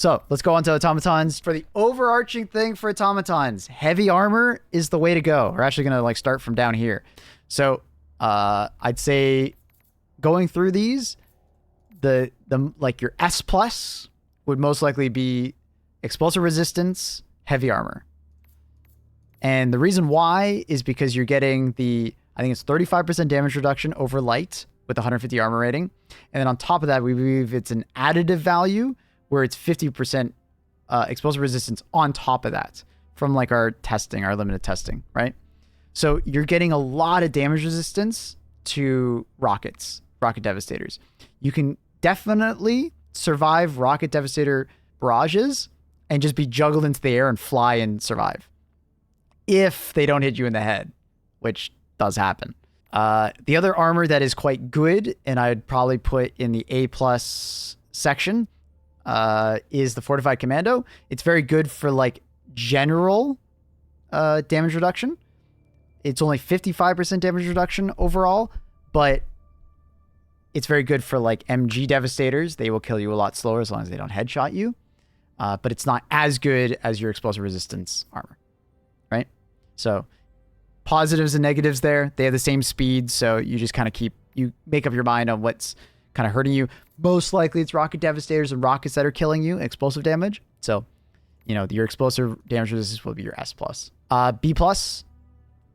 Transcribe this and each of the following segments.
So let's go on to automatons. For the overarching thing for automatons, heavy armor is the way to go. We're actually gonna like start from down here. So I'd say going through these, the like your S plus would most likely be explosive resistance, heavy armor. And the reason why is because you're getting I think it's 35% damage reduction over light with 150 armor rating. And then on top of that, we believe it's an additive value where it's 50% explosive resistance on top of that from like our testing, our limited testing, right? So you're getting a lot of damage resistance to rockets, rocket devastators. You can definitely survive rocket devastator barrages and just be juggled into the air and fly and survive if they don't hit you in the head, which does happen. The other armor that is quite good, and I'd probably put in the A+ section, is the Fortified Commando. It's very good for like general damage reduction. It's only 55% damage reduction overall, but it's very good for like MG devastators. They will kill you a lot slower as long as they don't headshot you. But it's not as good as your explosive resistance armor, right? So positives and negatives there. They have the same speed, so you just kind of you make up your mind on what's kind of hurting you. Most likely it's rocket devastators and rockets that are killing you, explosive damage. So, you know, your explosive damage resistance will be your S+. B+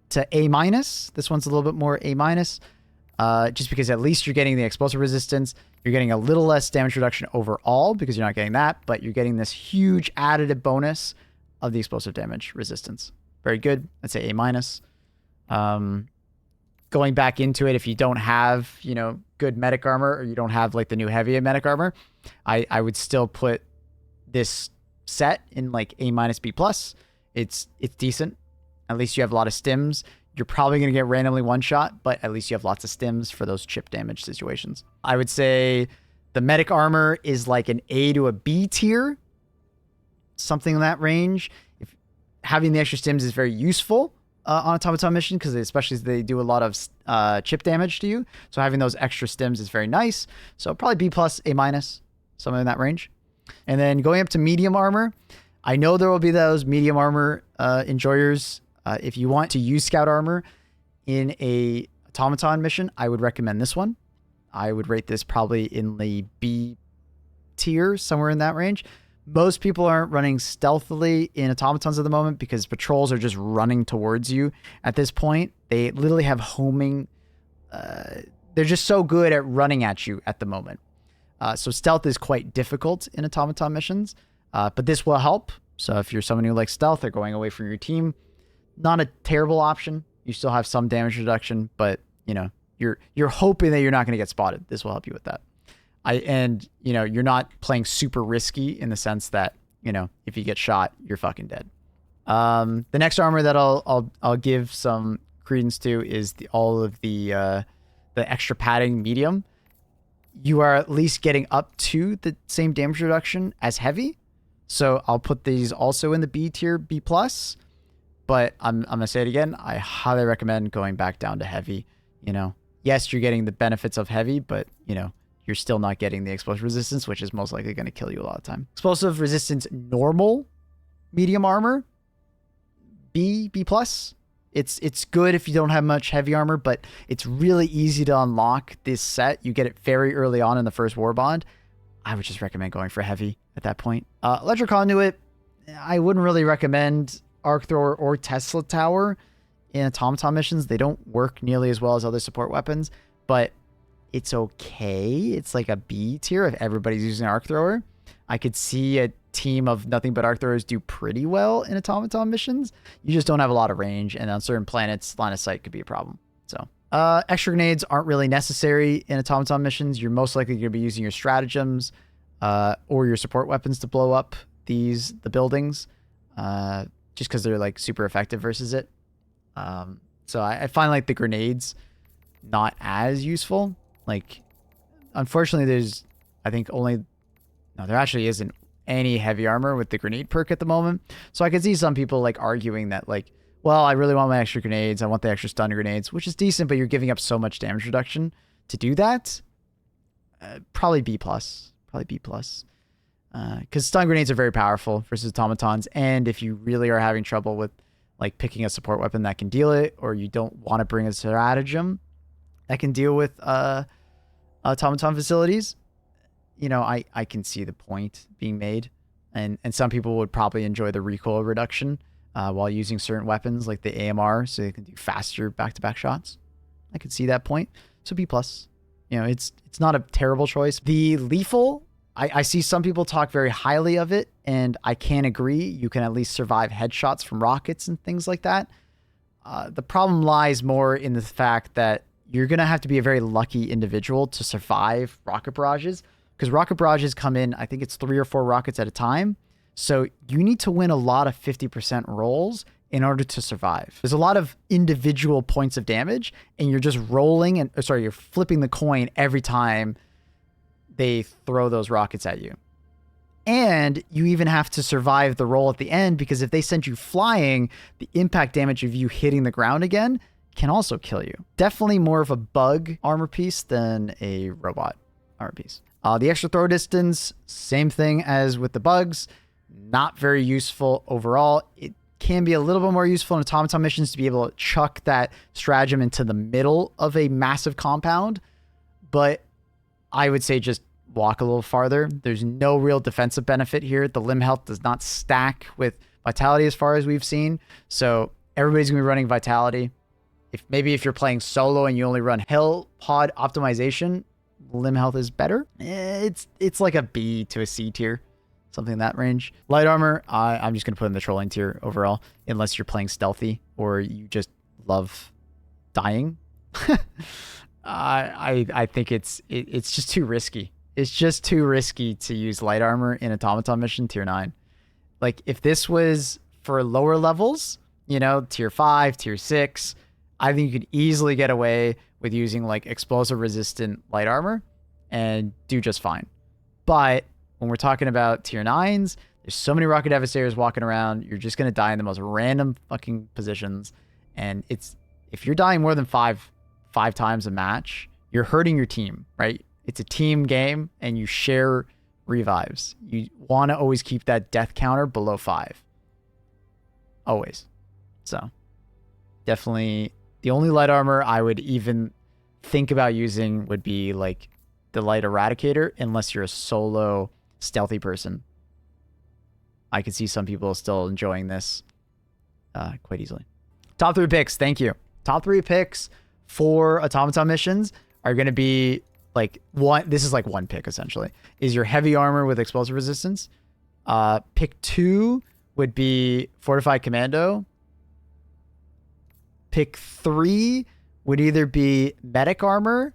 to A-. This one's a little bit more A-, just because at least you're getting the explosive resistance. You're getting a little less damage reduction overall because you're not getting that, but you're getting this huge additive bonus of the explosive damage resistance. Very good. I'd say A-. Going back into it, if you don't have, you know, good medic armor, or you don't have like the new heavy medic armor, I would still put this set in like A-, B+. It's decent. At least you have a lot of stims. You're probably going to get randomly one shot, but at least you have lots of stims for those chip damage situations. I would say the medic armor is like an A to a B tier, something in that range. If having the extra stims is very useful on automaton mission, because especially they do a lot of chip damage to you. So having those extra stims is very nice. So probably B+, A-, something in that range. And then going up to medium armor, I know there will be those medium armor enjoyers. If you want to use scout armor in a automaton mission, I would recommend this one. I would rate this probably in the B tier, somewhere in that range. Most people aren't running stealthily in automatons at the moment because patrols are just running towards you at this point. They literally have homing. They're just so good at running at you at the moment. So stealth is quite difficult in automaton missions, but this will help. So if you're someone who likes stealth or going away from your team, not a terrible option. You still have some damage reduction, but you know, you're hoping that you're not going to get spotted. This will help you with that. And you know, you're not playing super risky in the sense that, you know, if you get shot, you're fucking dead. The next armor that I'll give some credence to is all of the extra padding medium. You are at least getting up to the same damage reduction as heavy. So I'll put these also in the B tier, B+. But I'm going to say it again. I highly recommend going back down to heavy. You know, yes, you're getting the benefits of heavy, but, you know, you're still not getting the explosive resistance, which is most likely going to kill you a lot of time. Explosive resistance, normal medium armor, B+. It's good if you don't have much heavy armor, but it's really easy to unlock this set. You get it very early on in the first war bond. I would just recommend going for heavy at that point. Electric conduit, I wouldn't really recommend arc thrower or Tesla tower in automaton missions. They don't work nearly as well as other support weapons, but it's okay. It's like a B tier if everybody's using arc thrower. I could see a team of nothing but arc throwers do pretty well in automaton missions. You just don't have a lot of range, and on certain planets, line of sight could be a problem. So extra grenades aren't really necessary in automaton missions. You're most likely going to be using your stratagems or your support weapons to blow up the buildings, just because they're like super effective versus it. So I find like the grenades not as useful. Like, unfortunately, there actually isn't any heavy armor with the grenade perk at the moment. So I could see some people like arguing that like, well, I really want my extra grenades. I want the extra stun grenades, which is decent, but you're giving up so much damage reduction to do that. Probably B+. Because stun grenades are very powerful versus automatons. And if you really are having trouble with like picking a support weapon that can deal it, or you don't want to bring a stratagem that can deal with automaton facilities, you know, I can see the point being made. And some people would probably enjoy the recoil reduction while using certain weapons like the AMR, so they can do faster back-to-back shots. I could see that point. So B+. You know, it's not a terrible choice. The lethal, I see some people talk very highly of it, and I can agree. You can at least survive headshots from rockets and things like that. The problem lies more in the fact that you're going to have to be a very lucky individual to survive rocket barrages, because rocket barrages come in, I think it's 3 or 4 rockets at a time. So you need to win a lot of 50% rolls in order to survive. There's a lot of individual points of damage, and you're just rolling and you're flipping the coin every time they throw those rockets at you. And you even have to survive the roll at the end, because if they send you flying, the impact damage of you hitting the ground again can also kill you. Definitely more of a bug armor piece than a robot armor piece. The extra throw distance, same thing as with the bugs. Not very useful overall. It can be a little bit more useful in automaton missions to be able to chuck that stratagem into the middle of a massive compound, but I would say just walk a little farther. There's no real defensive benefit here. The limb health does not stack with vitality as far as we've seen, so everybody's gonna be running vitality. If you're playing solo and you only run Hell Pod optimization, limb health is better. It's like a B to a C tier. Something in that range. Light armor, I'm just going to put in the trolling tier overall, unless you're playing stealthy or you just love dying. I think it's just too risky. It's just too risky to use light armor in automaton mission tier 9. Like, if this was for lower levels, you know, tier 5, tier 6, I think you could easily get away with using like explosive resistant light armor and do just fine. But when we're talking about tier 9s, there's so many rocket devastators walking around. You're just going to die in the most random fucking positions. And if you're dying more than five times a match, you're hurting your team, right? It's a team game and you share revives. You want to always keep that death counter below 5. Always. So definitely the only light armor I would even think about using would be like the light eradicator, unless you're a solo stealthy person. I could see some people still enjoying this quite easily. Top 3 picks. Thank you. Top 3 picks for automaton missions are going to be like one. This is like one pick essentially. Is your heavy armor with explosive resistance. Pick 2 would be fortified commando. Pick 3 would either be medic armor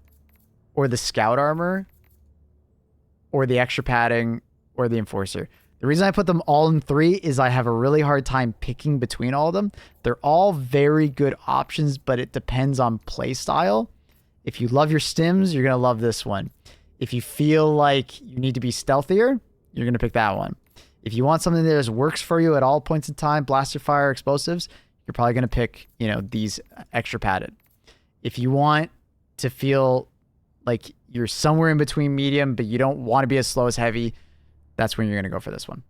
or the scout armor or the extra padding or the enforcer. The reason I put them all in 3 is I have a really hard time picking between all of them. They're all very good options, but it depends on play style. If you love your stims, you're going to love this one. If you feel like you need to be stealthier, you're going to pick that one. If you want something that just works for you at all points in time, blaster fire, explosives, you're probably going to pick, you know, these extra padded. If you want to feel like you're somewhere in between medium, but you don't want to be as slow as heavy, that's when you're going to go for this one.